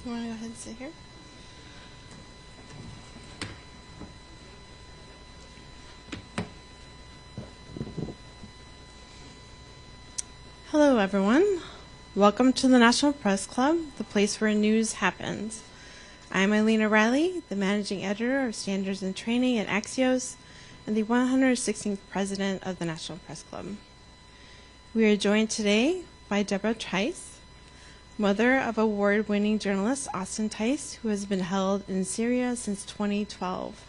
You want to go ahead and sit here? Hello, everyone. Welcome to the National Press Club, the place where news happens. I'm Eileen O'Reilly, the managing editor of Standards and Training at Axios and the 116th president of the National Press Club. We are joined today by Debra Tice, mother of award-winning journalist Austin Tice, who has been held in Syria since 2012.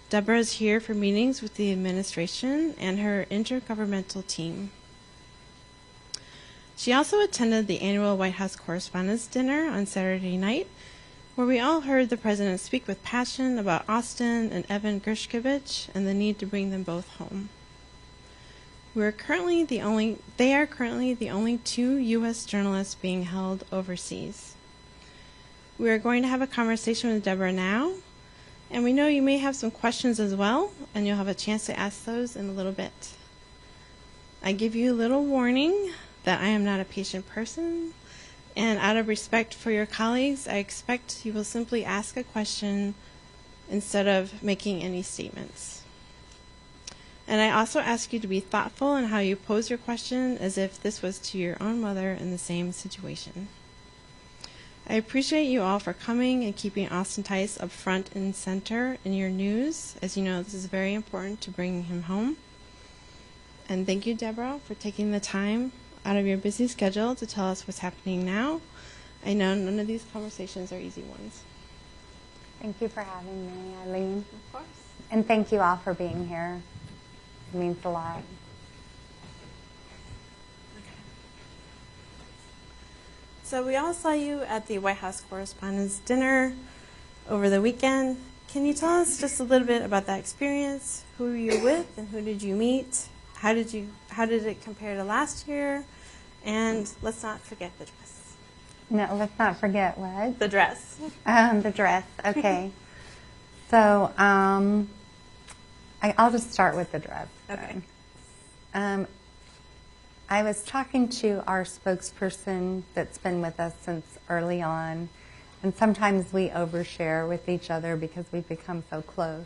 Debra is here for meetings with the administration and her intergovernmental team. She also attended the annual White House Correspondents Dinner on Saturday night, where we all heard the president speak with passion about Austin and Evan Gershkovich and the need to bring them both home. They are currently the only two U.S. journalists being held overseas. We are going to have a conversation with Debra now, and we know you may have some questions as well, and you'll have a chance to ask those in a little bit. I give you a little warning that I am not a patient person, and out of respect for your colleagues, I expect you will simply ask a question instead of making any statements. And I also ask you to be thoughtful in how you pose your question, as if this was to your own mother in the same situation. I appreciate you all for coming and keeping Austin Tice up front and center in your news. As you know, this is very important to bringing him home. And thank you, Debra, for taking the time out of your busy schedule to tell us what's happening now. I know none of these conversations are easy ones. Thank you for having me, Eileen. Of course. And thank you all for being here. It means a lot. Okay. So we all saw you at the White House Correspondents Dinner over the weekend. Can you tell us just a little bit about that experience? Who were you with and who did you meet? How did it compare to last year? And let's not forget the dress. No, let's not forget what? The dress. The dress, okay. So I'll just start with the dress. Okay. I was talking to our spokesperson that's been with us since early on, and sometimes we overshare with each other because we've become so close.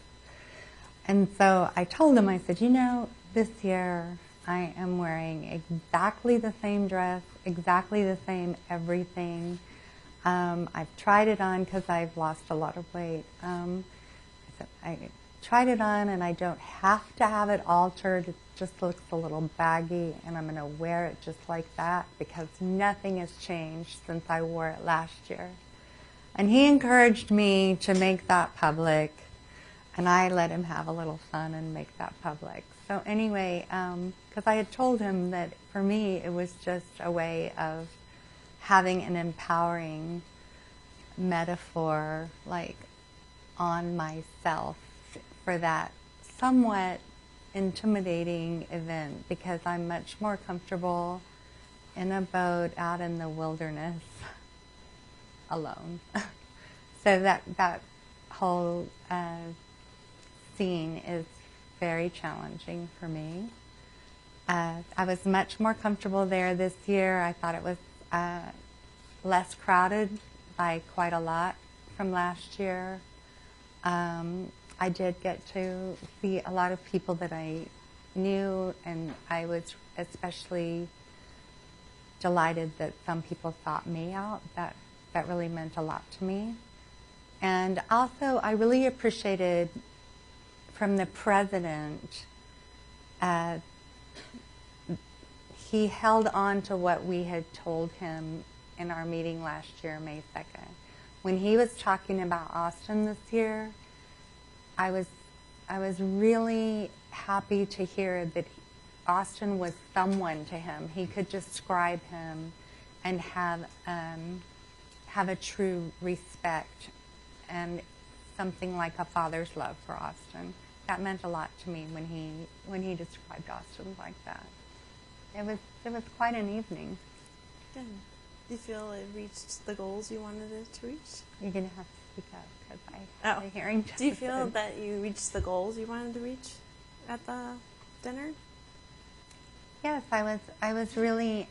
And so I told him, I said, you know, this year I am wearing exactly the same dress, exactly the same everything. I've tried it on because I've lost a lot of weight. I tried it on and I don't have to have it altered. It just looks a little baggy and I'm going to wear it just like that because nothing has changed since I wore it last year. And he encouraged me to make that public, and I let him have a little fun and make that public. So anyway, because I had told him that for me it was just a way of having an empowering metaphor, like on myself for that somewhat intimidating event, because I'm much more comfortable in a boat out in the wilderness alone. So that whole scene is very challenging for me. I was much more comfortable there this year. I thought it was less crowded by quite a lot from last year. I did get to see a lot of people that I knew, and I was especially delighted that some people sought me out. That really meant a lot to me. And also, I really appreciated from the president, he held on to what we had told him in our meeting last year, May 2nd. When he was talking about Austin this year, I was really happy to hear that Austin was someone to him. He could describe him and have a true respect and something like a father's love for Austin. That meant a lot to me when he described Austin like that. It was quite an evening. Good. Do you feel it reached the goals you wanted it to reach? You're going to have to speak up because I have a hearing deficit. Do you feel that you reached the goals you wanted to reach at the dinner? Yes, I was really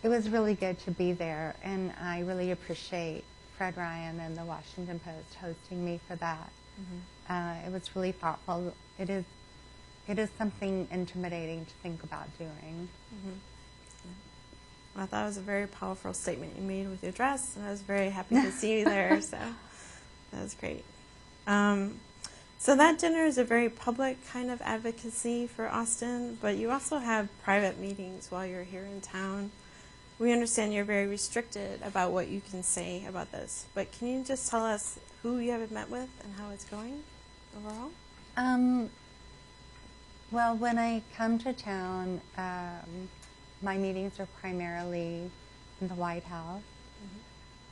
it was really good to be there, and I really appreciate Fred Ryan and the Washington Post hosting me for that. It was really thoughtful. It is something intimidating to think about doing. Well, I thought it was a very powerful statement you made with your dress, and I was very happy to see you there, so that was great. So that dinner is a very public kind of advocacy for Austin, but you also have private meetings while you're here in town. We understand you're very restricted about what you can say about this, but can you just tell us who you have met with and how it's going overall? Well, when I come to town, my meetings are primarily in the White House.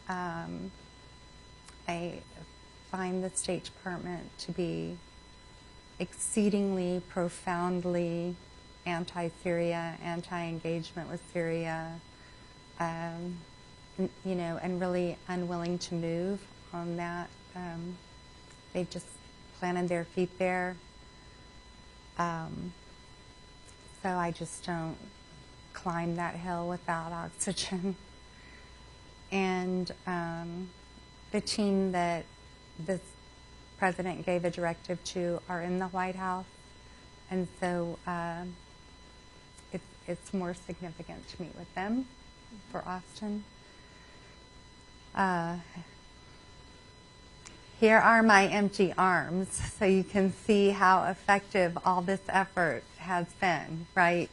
I find the State Department to be exceedingly, profoundly anti-Syria, anti-engagement with Syria, and really unwilling to move on that. They've just planted their feet there. So I just don't climb that hill without oxygen. And the team that this president gave a directive to are in the White House, and so it's more significant to meet with them for Austin. Here are my empty arms, so you can see how effective all this effort has been, right?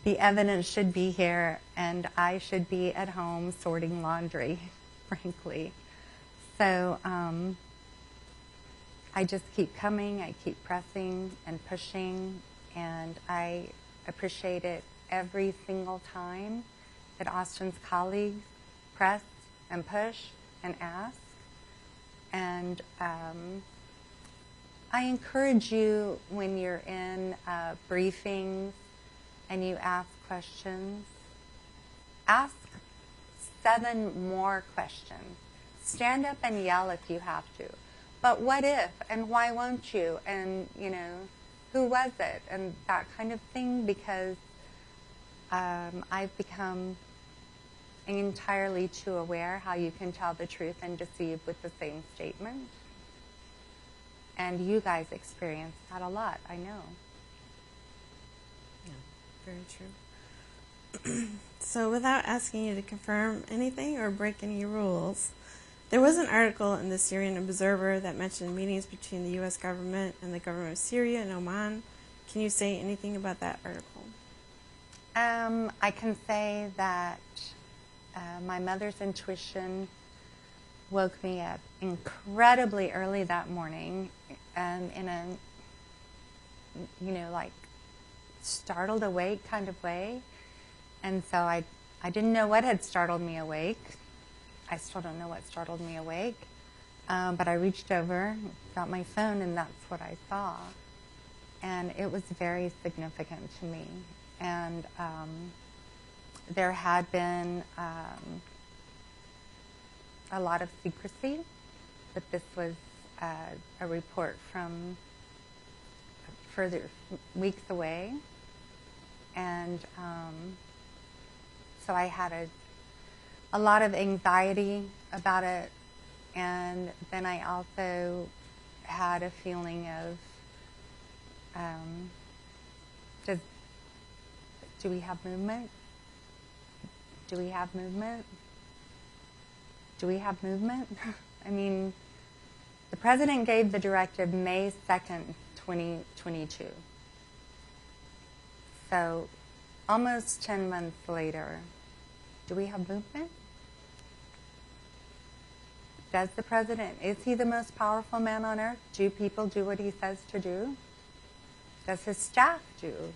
The evidence should be here, and I should be at home sorting laundry, frankly. So I just keep coming, I keep pressing and pushing, and I appreciate it every single time that Austin's colleagues press and push and ask. And I encourage you, when you're in briefings and you ask questions, ask 7 more questions. Stand up and yell if you have to. But what if, and why won't you, and who was it, and that kind of thing, because I've become entirely too aware how you can tell the truth and deceive with the same statement. And you guys experience that a lot, I know. Yeah, very true. So without asking you to confirm anything or break any rules, there was an article in the Syrian Observer that mentioned meetings between the U.S. government and the government of Syria and Oman. Can you say anything about that article? I can say that my mother's intuition woke me up incredibly early that morning, in a, like startled awake kind of way. And so I didn't know what had startled me awake. I still don't know what startled me awake. But I reached over, got my phone, and that's what I saw. And it was very significant to me. And there had been a lot of secrecy, but this was a report from further weeks away. And so I had a lot of anxiety about it, and then I also had a feeling of, do we have movement? Do we have movement? Do we have movement? I mean, the president gave the directive May 2nd, 2022. So almost 10 months later, do we have movement? Does the president, is he the most powerful man on earth? Do people do what he says to do? Does his staff do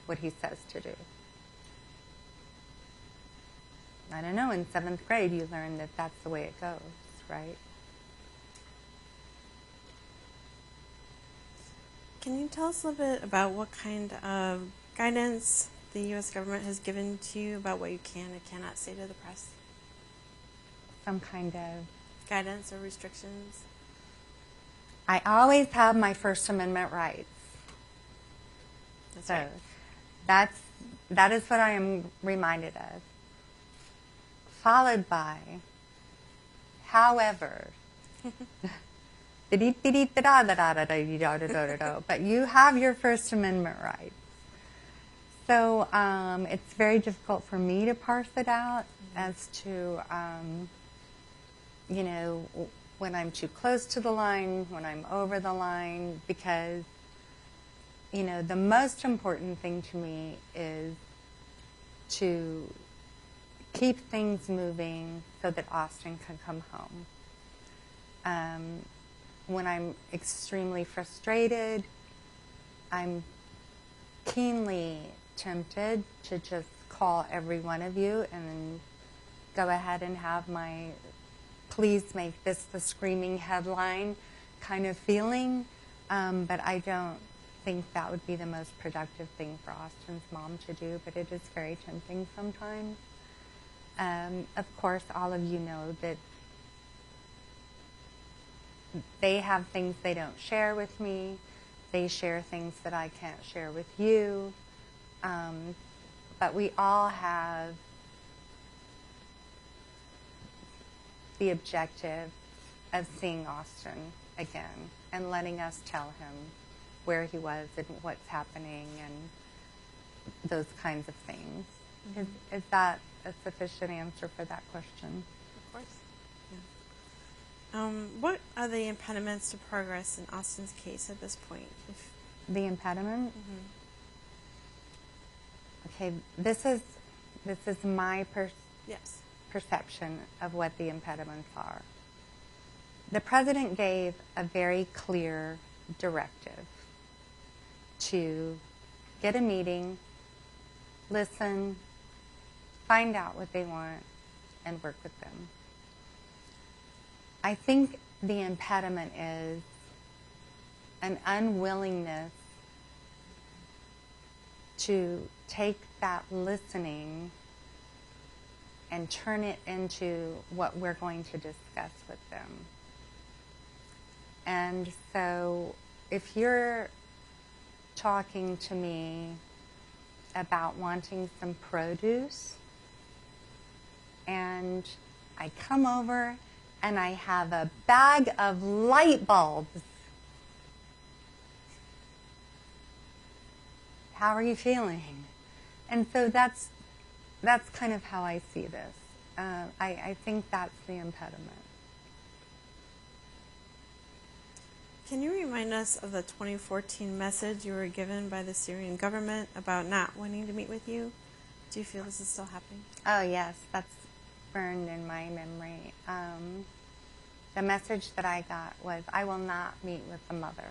what he says to do? I don't know, in 7th grade you learn that that's the way it goes, right? Can you tell us a little bit about what kind of guidance the U.S. government has given to you about what you can and cannot say to the press? Some kind of guidance or restrictions? I always have my First Amendment rights. That's so right. that's That is what I am reminded of. Followed by, however, but you have your First Amendment rights. So it's very difficult for me to parse it out as to, when I'm too close to the line, when I'm over the line, because, the most important thing to me is to keep things moving so that Austin can come home. When I'm extremely frustrated, I'm keenly tempted to just call every one of you and go ahead and have my please make this the screaming headline kind of feeling, but I don't think that would be the most productive thing for Austin's mom to do, but it is very tempting sometimes. Of course, all of you know that they have things they don't share with me. They share things that I can't share with you. But we all have the objective of seeing Austin again and letting us tell him where he was and what's happening and those kinds of things. Mm-hmm. Is that a sufficient answer for that question? Of course. Yeah. What are the impediments to progress in Austin's case at this point? The impediment? Mm-hmm. Okay, this is my yes. perception of what the impediments are. The president gave a very clear directive to get a meeting, listen, find out what they want, and work with them. I think the impediment is an unwillingness to take that listening and turn it into what we're going to discuss with them. And so if you're talking to me about wanting some produce, and I come over and I have a bag of light bulbs, how are you feeling? And so that's kind of how I see this. I think that's the impediment. Can you remind us of the 2014 message you were given by the Syrian government about not wanting to meet with you? Do you feel this is still happening? Oh, yes, that's burned in my memory. The message that I got was, I will not meet with the mother.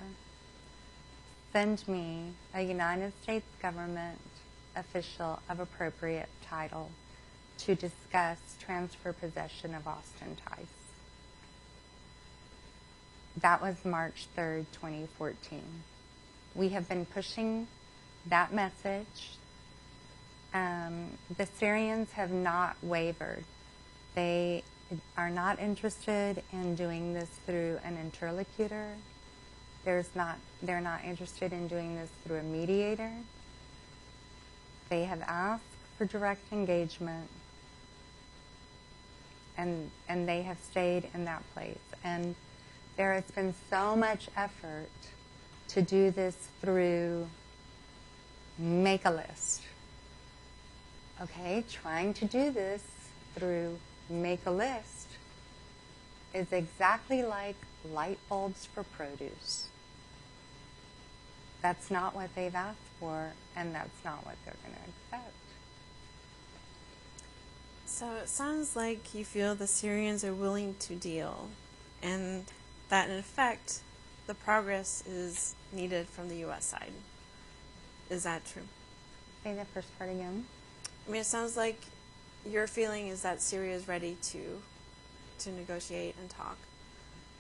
Send me a United States government official of appropriate title to discuss transfer possession of Austin Tice. That was March 3rd, 2014. We have been pushing that message. The Syrians have not wavered. They are not interested in doing this through an interlocutor. They're not interested in doing this through a mediator. They have asked for direct engagement, and they have stayed in that place. And there has been so much effort to do this through make a list. Okay, trying to do this through make a list is exactly like light bulbs for produce. That's not what they've asked for, and that's not what they're going to accept. So it sounds like you feel the Syrians are willing to deal, and that in effect, the progress is needed from the U.S. side. Is that true? Say the first part again. I mean, it sounds like your feeling is that Syria is ready to negotiate and talk,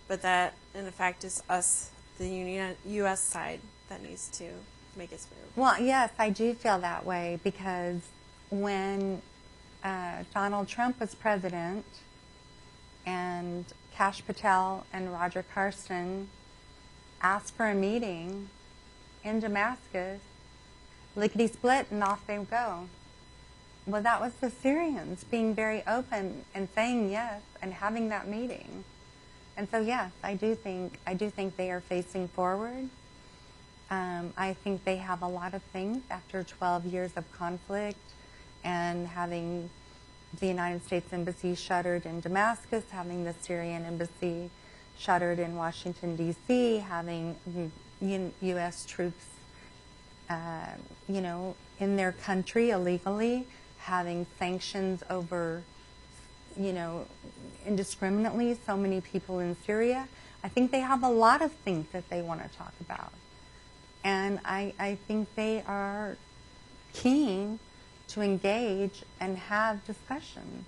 but that in effect is us, the U.S. side, that needs to make its move. Well, yes, I do feel that way, because when Donald Trump was president and Kash Patel and Roger Carson asked for a meeting in Damascus, lickety-split, and off they go. Well, that was the Syrians being very open and saying yes and having that meeting. And so, yes, I do think they are facing forward. I think they have a lot of things after 12 years of conflict and having the United States Embassy shuttered in Damascus, having the Syrian Embassy shuttered in Washington, D.C., having U.S. troops, in their country illegally, having sanctions over, indiscriminately so many people in Syria. I think they have a lot of things that they want to talk about. And I think they are keen to engage and have discussion.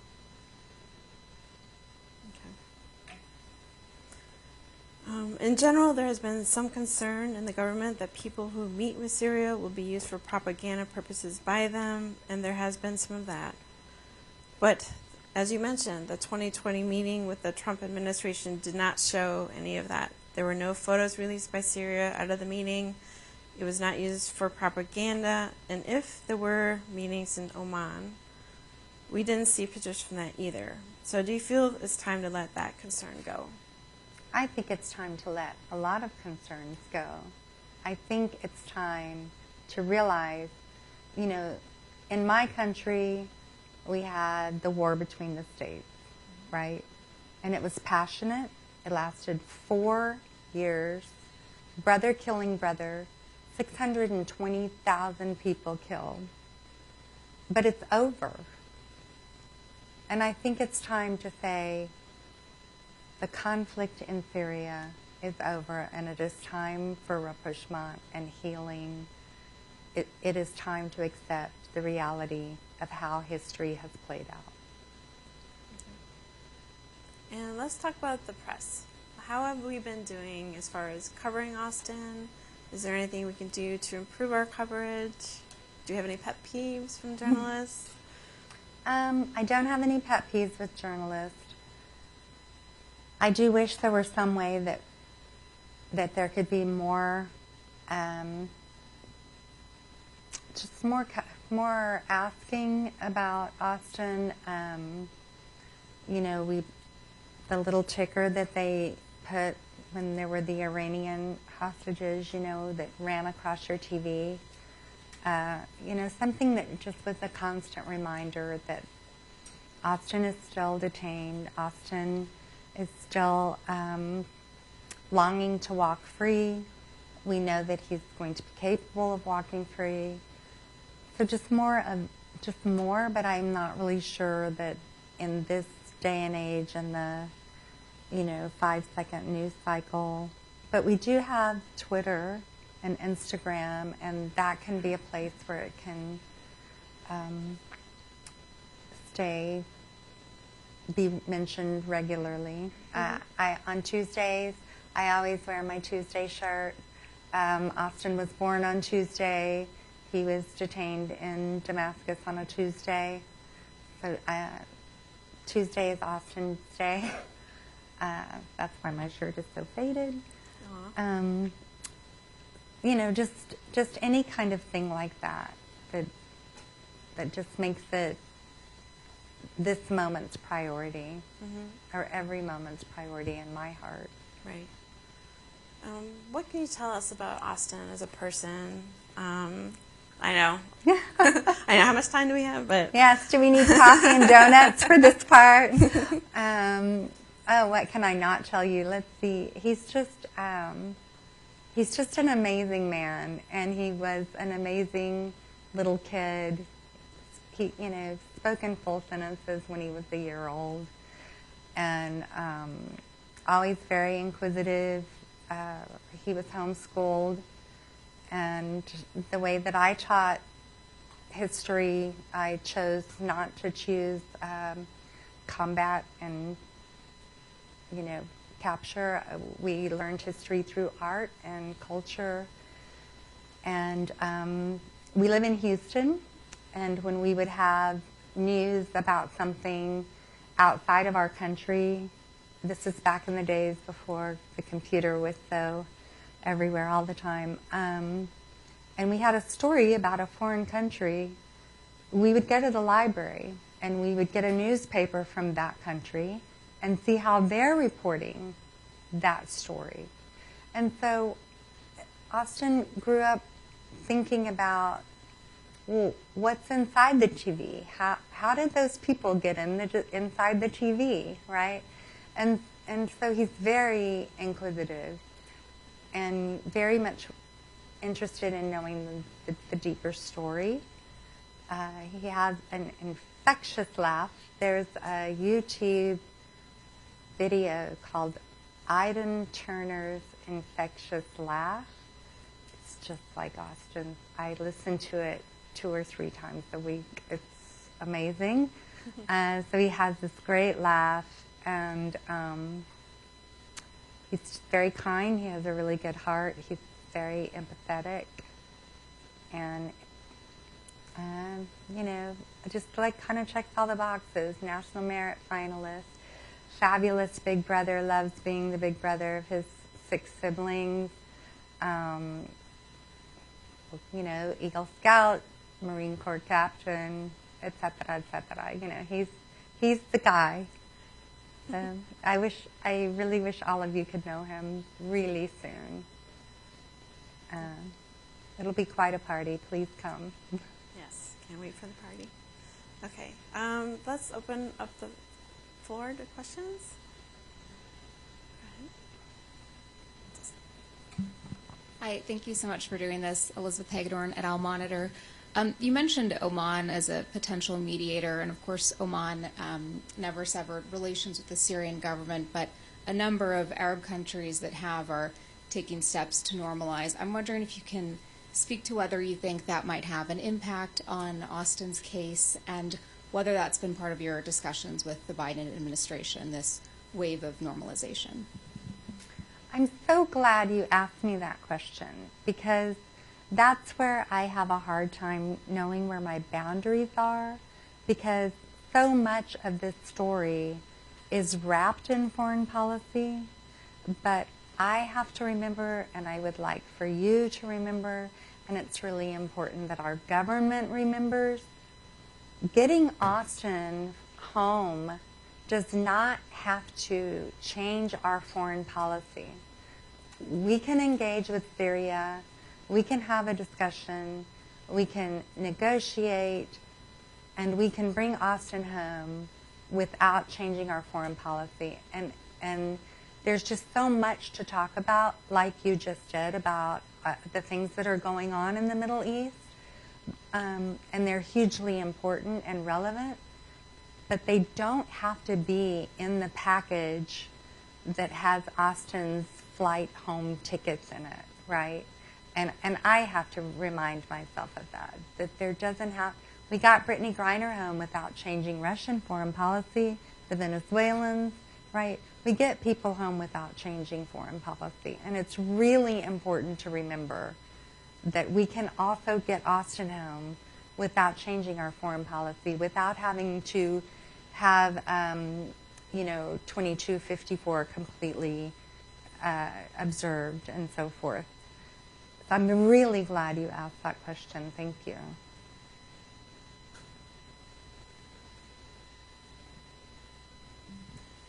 In general, there has been some concern in the government that people who meet with Syria will be used for propaganda purposes by them, and there has been some of that. But as you mentioned, the 2020 meeting with the Trump administration did not show any of that. There were no photos released by Syria out of the meeting. It was not used for propaganda, and if there were meetings in Oman, we didn't see pictures from that either. So do you feel it's time to let that concern go? I think it's time to let a lot of concerns go. I think it's time to realize, in my country, we had the war between the states, right? And it was passionate. It lasted 4 years. Brother killing brother. 620,000 people killed. But it's over. And I think it's time to say the conflict in Syria is over, and it is time for rapprochement and healing. It is time to accept the reality of how history has played out. And let's talk about the press. How have we been doing as far as covering Austin? Is there anything we can do to improve our coverage? Do you have any pet peeves from journalists? I don't have any pet peeves with journalists. I do wish there were some way that there could be more, just more asking about Austin. The little ticker that they put when there were the Iranian hostages, that ran across your TV. Something that just was a constant reminder that Austin is still detained. Austin is still longing to walk free. We know that he's going to be capable of walking free. So just more, but I'm not really sure that in this day and age and the 5-second news cycle. But we do have Twitter and Instagram, and that can be a place where it can be mentioned regularly. On Tuesdays, I always wear my Tuesday shirt. Austin was born on Tuesday. He was detained in Damascus on a Tuesday. So Tuesday is Austin's Day. That's why my shirt is so faded. Just any kind of thing like that just makes it this moment's priority, or every moment's priority in my heart. Right. What can you tell us about Austin as a person? I know. I know. How much time do we have? But yes. Do we need coffee and donuts for this part? What can I not tell you? Let's see. He's just an amazing man, and he was an amazing little kid. He, spoke in full sentences when he was a year old, and always very inquisitive. He was homeschooled, and the way that I taught history, I chose not to choose combat and, capture. We learned history through art and culture, and we live in Houston, and when we would have news about something outside of our country, this is back in the days before the computer was so everywhere all the time, and and we had a story about a foreign country, we would go to the library and we would get a newspaper from that country and see how they're reporting that story. And so Austin grew up thinking about, well, what's inside the TV? How did those people get inside the TV, right? And so he's very inquisitive and very much interested in knowing the deeper story. He has an infectious laugh. There's a YouTube video called Aidan Turner's Infectious Laugh. It's just like Austin. I listen to it 2 or 3 times a week. It's amazing. So he has this great laugh, and he's very kind. He has a really good heart. He's very empathetic, and you know, just like kind of checks all the boxes. National Merit finalist, fabulous big brother, loves being the big brother of his 6 siblings. You know, Eagle Scout, Marine Corps captain, etc., etc. You know, he's the guy. I really wish all of you could know him really soon. It'll be quite a party. Please come. Yes, can't wait for the party. Okay, let's open up the floor to questions. Hi, thank you so much for doing this. Elizabeth Hagedorn at Al Monitor. You mentioned Oman as a potential mediator, and of course Oman never severed relations with the Syrian government, but a number of Arab countries that have are taking steps to normalize. I'm wondering if you can speak to whether you think that might have an impact on Austin's case, and whether that's been part of your discussions with the Biden administration, this wave of normalization. I'm so glad you asked me that question, because that's where I have a hard time knowing where my boundaries are, because so much of this story is wrapped in foreign policy, but I have to remember, and I would like for you to remember, and it's really important that our government remembers, getting Austin home does not have to change our foreign policy. We can engage with Syria, we can have a discussion, we can negotiate, and we can bring Austin home without changing our foreign policy. And there's just so much to talk about, like you just did, about the things that are going on in the Middle East. And they're hugely important and relevant, but they don't have to be in the package that has Austin's flight home tickets in it, right? And I have to remind myself of that there doesn't have, we got Brittany Griner home without changing Russian foreign policy, the Venezuelans, right? We get people home without changing foreign policy. And it's really important to remember that we can also get Austin home without changing our foreign policy, without having to have, 2254 completely observed and so forth. So I'm really glad you asked that question. Thank you.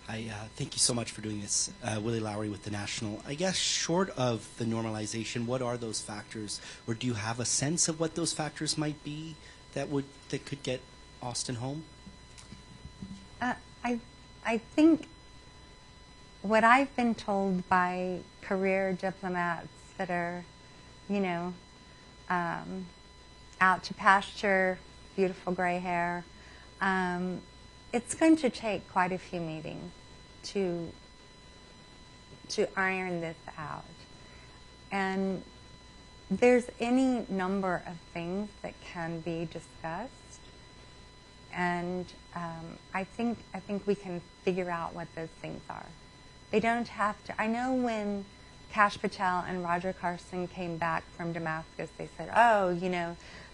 Hi, thank you so much for doing this. Willie Lowry with The National. I guess short of the normalization, what are those factors, or do you have a sense of what those factors might be that could get Austin home? I think what I've been told by career diplomats that are, out to pasture, beautiful gray hair, it's going to take quite a few meetings to iron this out. And there's any number of things that can be discussed. And I think we can figure out what those things are. They don't have to. I know when Kash Patel and Roger Carson came back from Damascus, they said,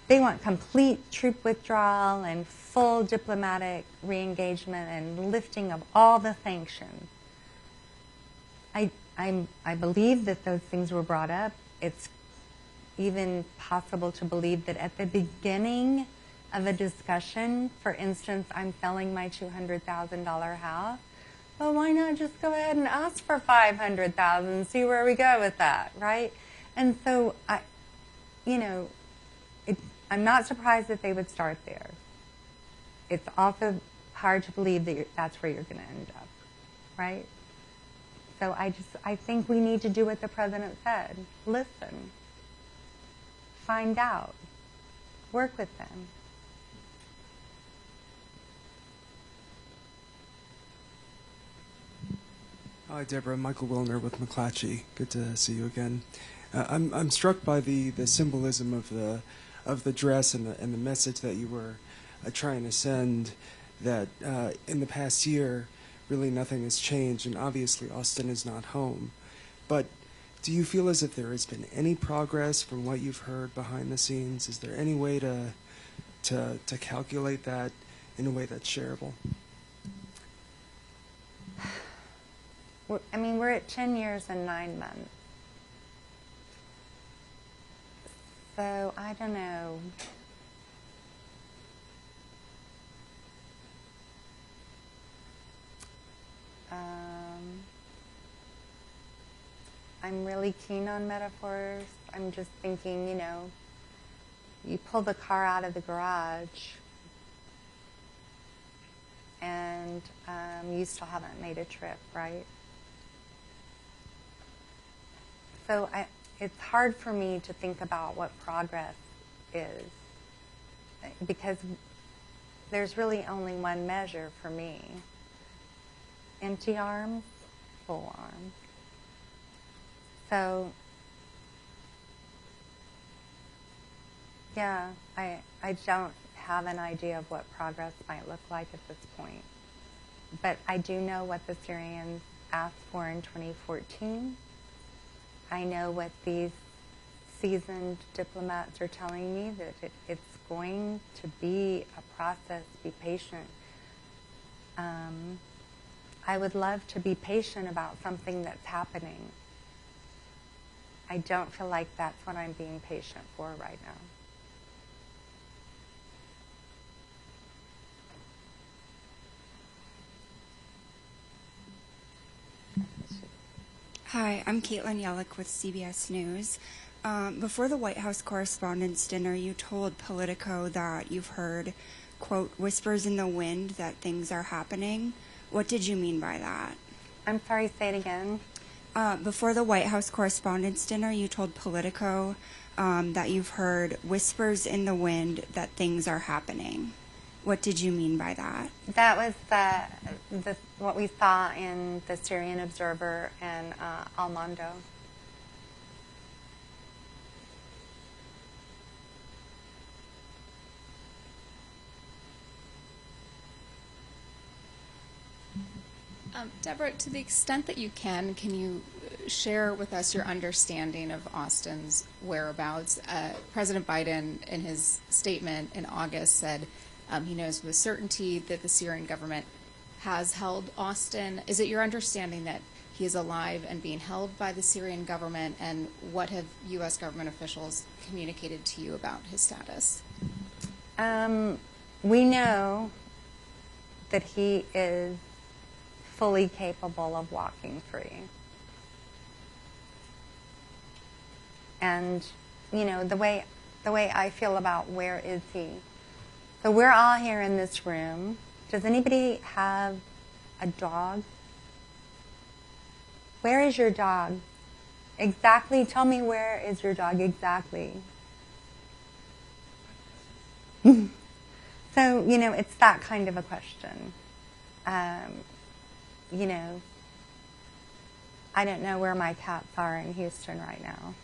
they want complete troop withdrawal and full diplomatic re-engagement and lifting of all the sanctions. I believe that those things were brought up. It's even possible to believe that at the beginning of a discussion, for instance, I'm selling my $200,000 house, well, why not just go ahead and ask for $500,000 and see where we go with that, right? And so, I'm not surprised that they would start there. It's also hard to believe that that's where you're going to end up, right? So I think we need to do what the president said. Listen. Find out. Work with them. Hi, Debra. Michael Wilner with McClatchy. Good to see you again. I'm struck by the symbolism of the dress and the message that you were trying to send. That in the past year, really nothing has changed, and obviously Austin is not home. But do you feel as if there has been any progress from what you've heard behind the scenes? Is there any way to calculate that in a way that's shareable? We're at 10 years and 9 months. So, I don't know. I'm really keen on metaphors. I'm just thinking, you pull the car out of the garage and you still haven't made a trip, right? So it's hard for me to think about what progress is, because there's really only one measure for me. Empty arms, full arms. So, yeah, I don't have an idea of what progress might look like at this point. But I do know what the Syrians asked for in 2014. I know what these seasoned diplomats are telling me, that it's going to be a process. Be patient. I would love to be patient about something that's happening. I don't feel like that's what I'm being patient for right now. Hi, I'm Caitlin Yellick with CBS News. Before the White House Correspondents' Dinner, you told Politico that you've heard, quote, whispers in the wind that things are happening. What did you mean by that? I'm sorry, say it again. Before the White House Correspondents' Dinner, you told Politico that you've heard whispers in the wind that things are happening. What did you mean by that? That was what we saw in the Syrian Observer and Al Mondo. Debra, to the extent that you can you share with us your understanding of Austin's whereabouts? President Biden, in his statement in August, said he knows with certainty that the Syrian government has held Austin. Is it your understanding that he is alive and being held by the Syrian government? And what have U.S. government officials communicated to you about his status? We know that he is fully capable of walking free. And, the way I feel about where is he. So we're all here in this room. Does anybody have a dog? Where is your dog? Exactly. Tell me, where is your dog exactly? So, it's that kind of a question. I don't know where my cats are in Houston right now.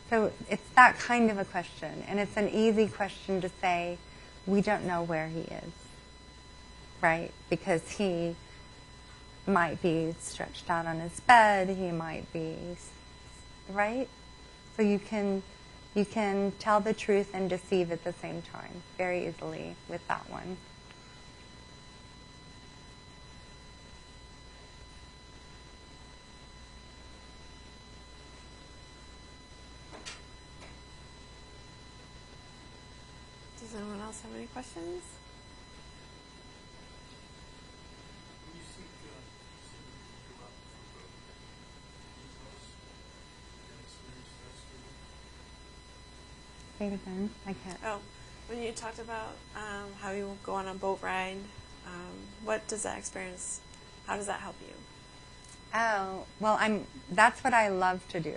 So it's that kind of a question. And it's an easy question to say, we don't know where he is, right? Because he might be stretched out on his bed, he might be, right? So you can tell the truth and deceive at the same time very easily with that one. Does anyone else have any questions? Say it again. I can't. Oh, when you talked about how you go on a boat ride, what does that experience, how does that help you? Oh, well, that's what I love to do.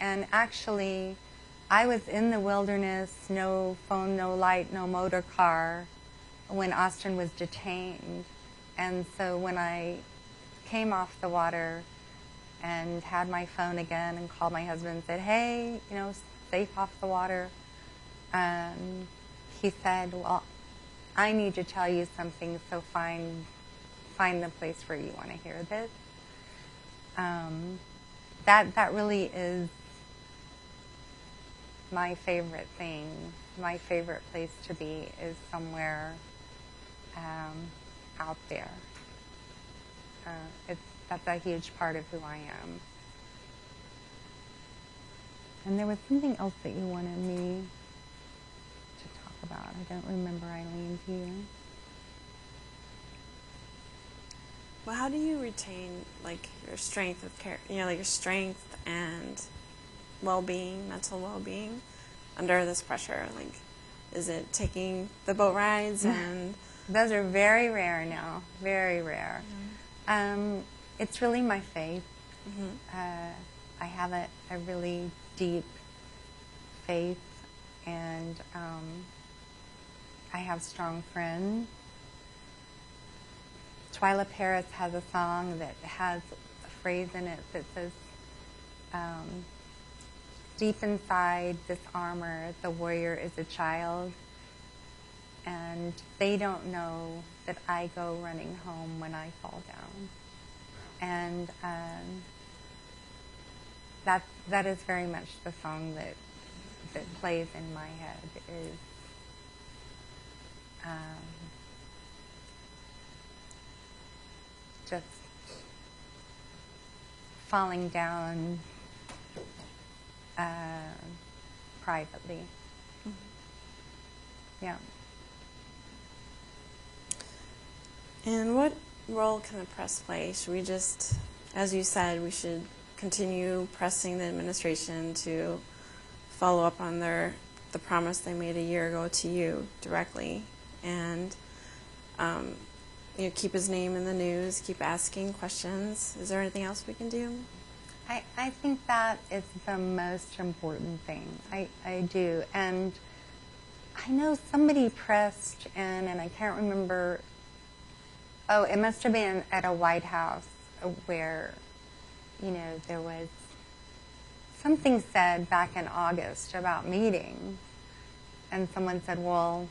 And actually, I was in the wilderness, no phone, no light, no motor car, when Austin was detained. And so when I came off the water and had my phone again and called my husband and said, hey, safe off the water, he said, well, I need to tell you something, so find the place where you want to hear this. That really is my favorite thing. My favorite place to be is somewhere out there. That's a huge part of who I am. And there was something else that you wanted me to talk about. I don't remember, Eileen, do you? Well, how do you retain your strength of care, your strength and well-being, mental well-being under this pressure? Is it taking the boat rides and? Those are very rare now, very rare. Mm-hmm. It's really my faith. Mm-hmm. I have a really deep faith, and I have strong friends. Twyla Paris has a song that has a phrase in it that says, deep inside this armor, the warrior is a child, and they don't know that I go running home when I fall down. And that is very much the song that plays in my head, is just falling down privately. Mm-hmm. Yeah. And what role can the press play? Should we just, as you said, we should continue pressing the administration to follow up on the promise they made a year ago to you directly, and keep his name in the news, keep asking questions. Is there anything else we can do? I think that is the most important thing. I do. And I know somebody pressed in, and I can't remember, it must have been at a White House where, there was something said back in August about meetings. And someone said, well,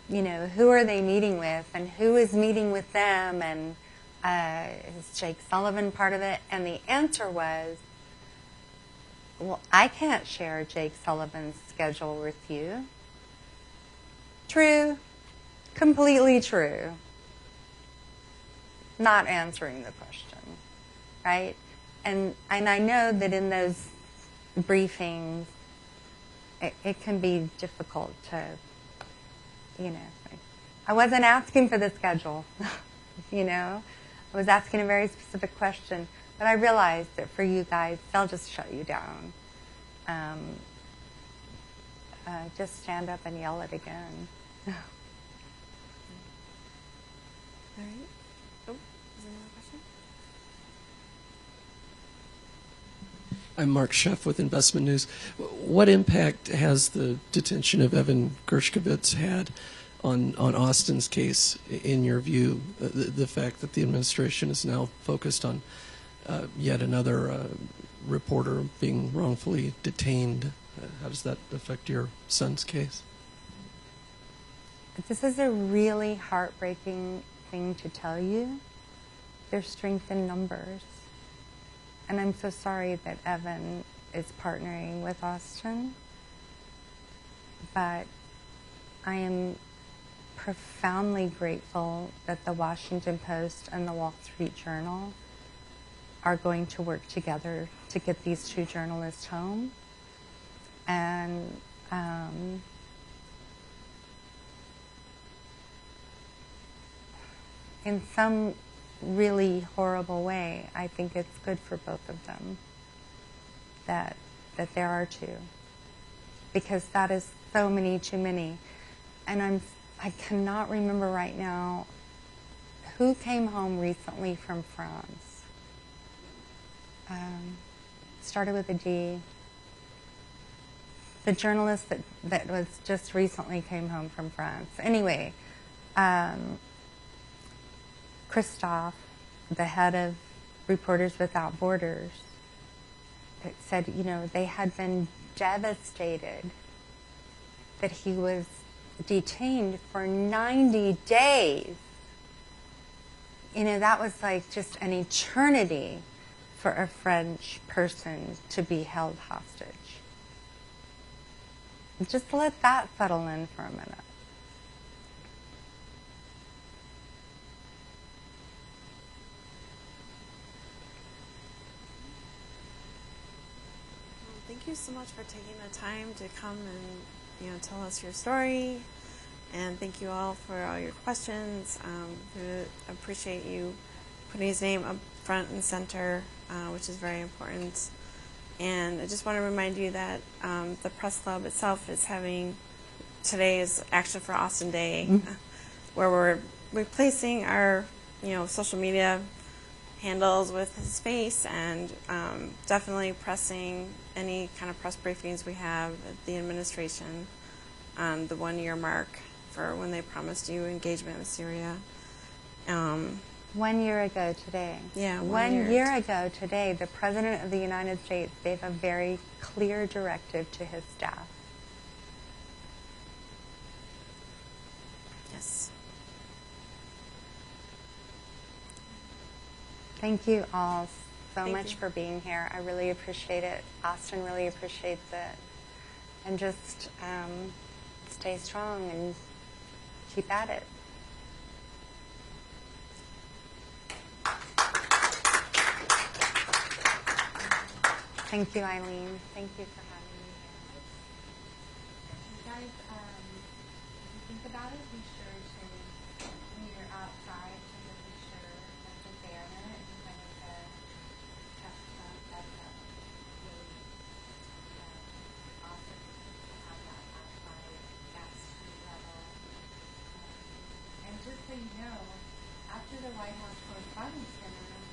who are they meeting with, and who is meeting with them, and is Jake Sullivan part of it? And the answer was, well, I can't share Jake Sullivan's schedule with you. True. Completely true. Not answering the question, right? And I know that in those briefings, it can be difficult to, I wasn't asking for the schedule, I was asking a very specific question, but I realized that for you guys, they'll just shut you down. Just stand up and yell it again. All right. Oh, is there another question? I'm Mark Sheff with Investment News. What impact has the detention of Evan Gershkovich had on Austin's case, in your view? The fact that the administration is now focused on yet another reporter being wrongfully detained, how does that affect your son's case? This is a really heartbreaking thing to tell you. There's strength in numbers. And I'm so sorry that Evan is partnering with Austin. But I am profoundly grateful that the Washington Post and the Wall Street Journal are going to work together to get these two journalists home. And in some really horrible way, I think it's good for both of them that there are two, because that is so many too many. And I cannot remember right now who came home recently from France. Started with a D. The journalist that was just recently came home from France. Anyway, Christophe, the head of Reporters Without Borders, said, they had been devastated that he was detained for 90 days. That was like just an eternity for a French person to be held hostage. Just let that settle in for a minute. Thank you so much for taking the time to come and tell us your story, and thank you all for all your questions. We appreciate you putting his name up front and center, which is very important. And I just want to remind you that the Press Club itself is having today's Action for Austin Day, where we're replacing our social media handles with his face, and definitely pressing any kind of press briefings we have at the administration on the 1-year mark for when they promised you engagement with Syria. 1 year ago today. Yeah, 1 year ago today, the President of the United States gave a very clear directive to his staff. Yes. Thank you all so Thank much you. for being here. I really appreciate it. Austin really appreciates it. And just stay strong and keep at it. Thank you, Eileen. Thank you for having me here. You guys, if you think about it, be sure to, when you're outside, to be sure that the banner is kind of the chestnut that's really awesome to have that outside at street level. And just so you know, after the White House Correspondents Dinner,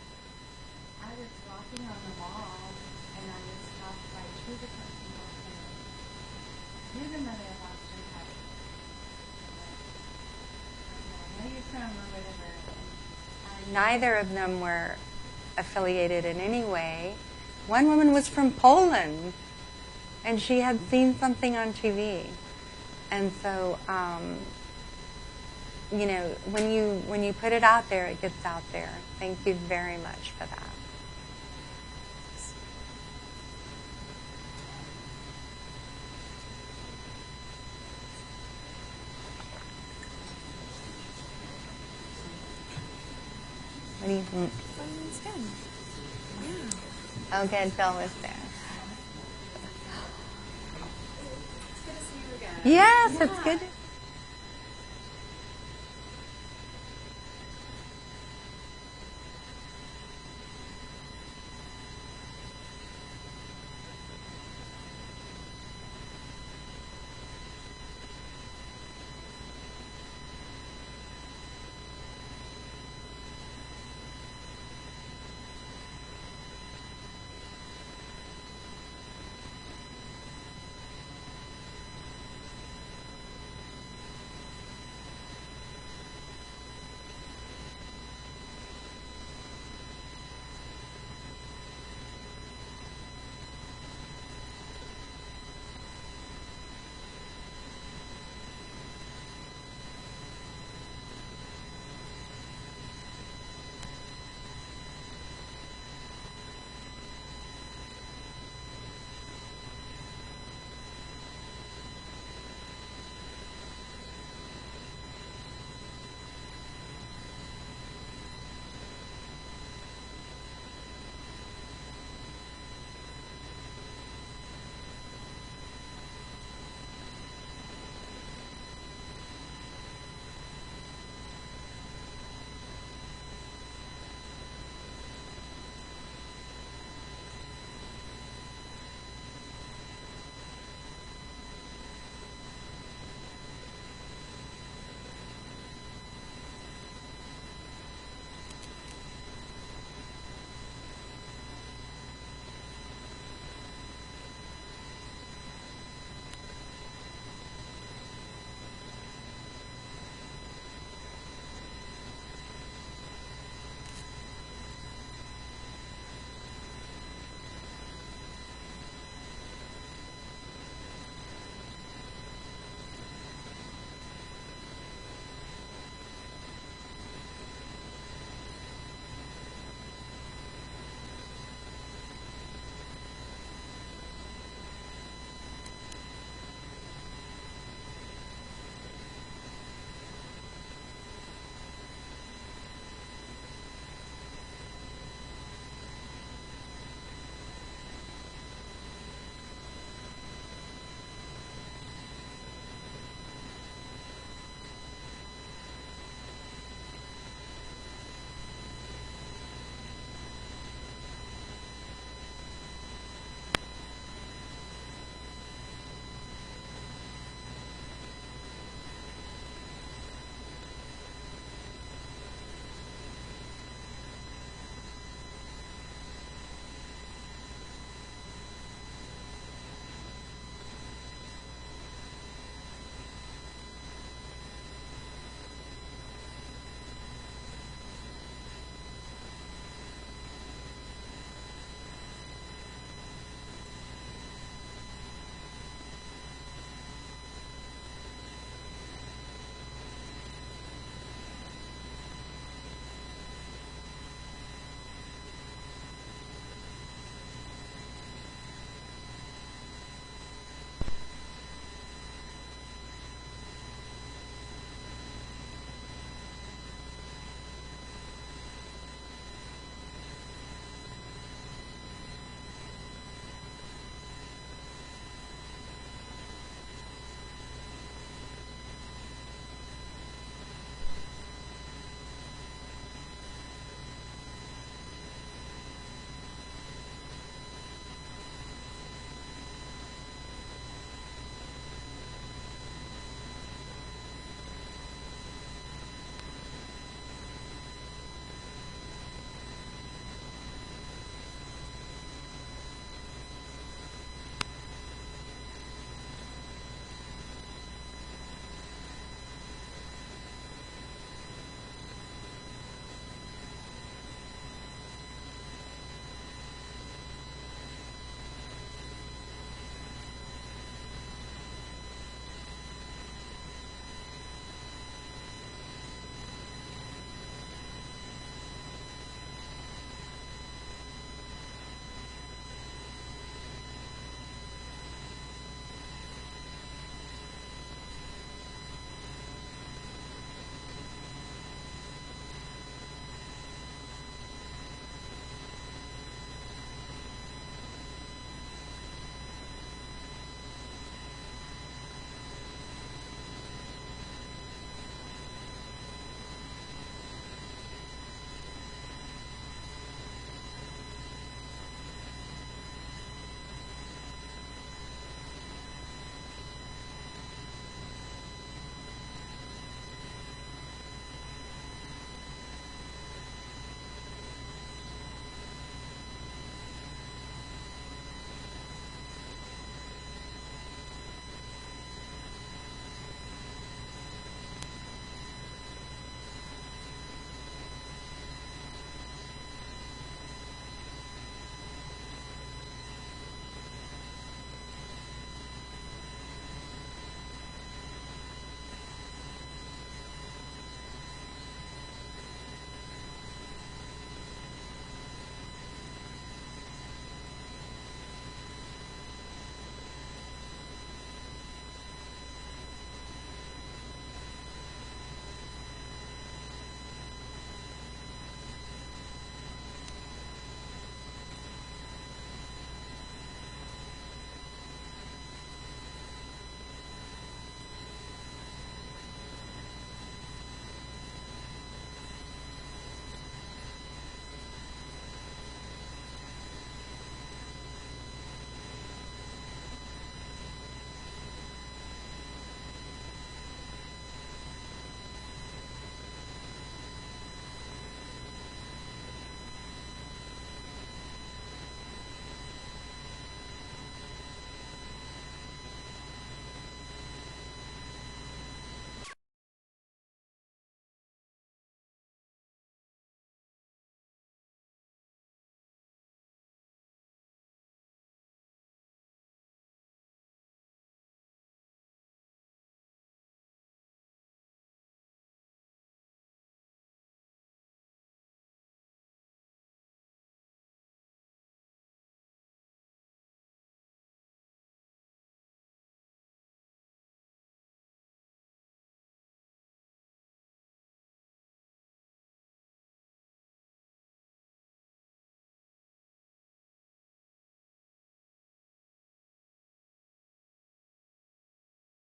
I was walking on the mall, and I was stopped by 2 different people saying, "You're the mother of Austin Tice." I know you're from or whatever. Neither of them were affiliated in any way. One woman was from Poland, and she had seen something on TV. And so, when you put it out there, it gets out there. Thank you very much for that. What do you think? It's good. Yeah. Oh, good. Bill was there. It's good to see you again. Yes, it's good to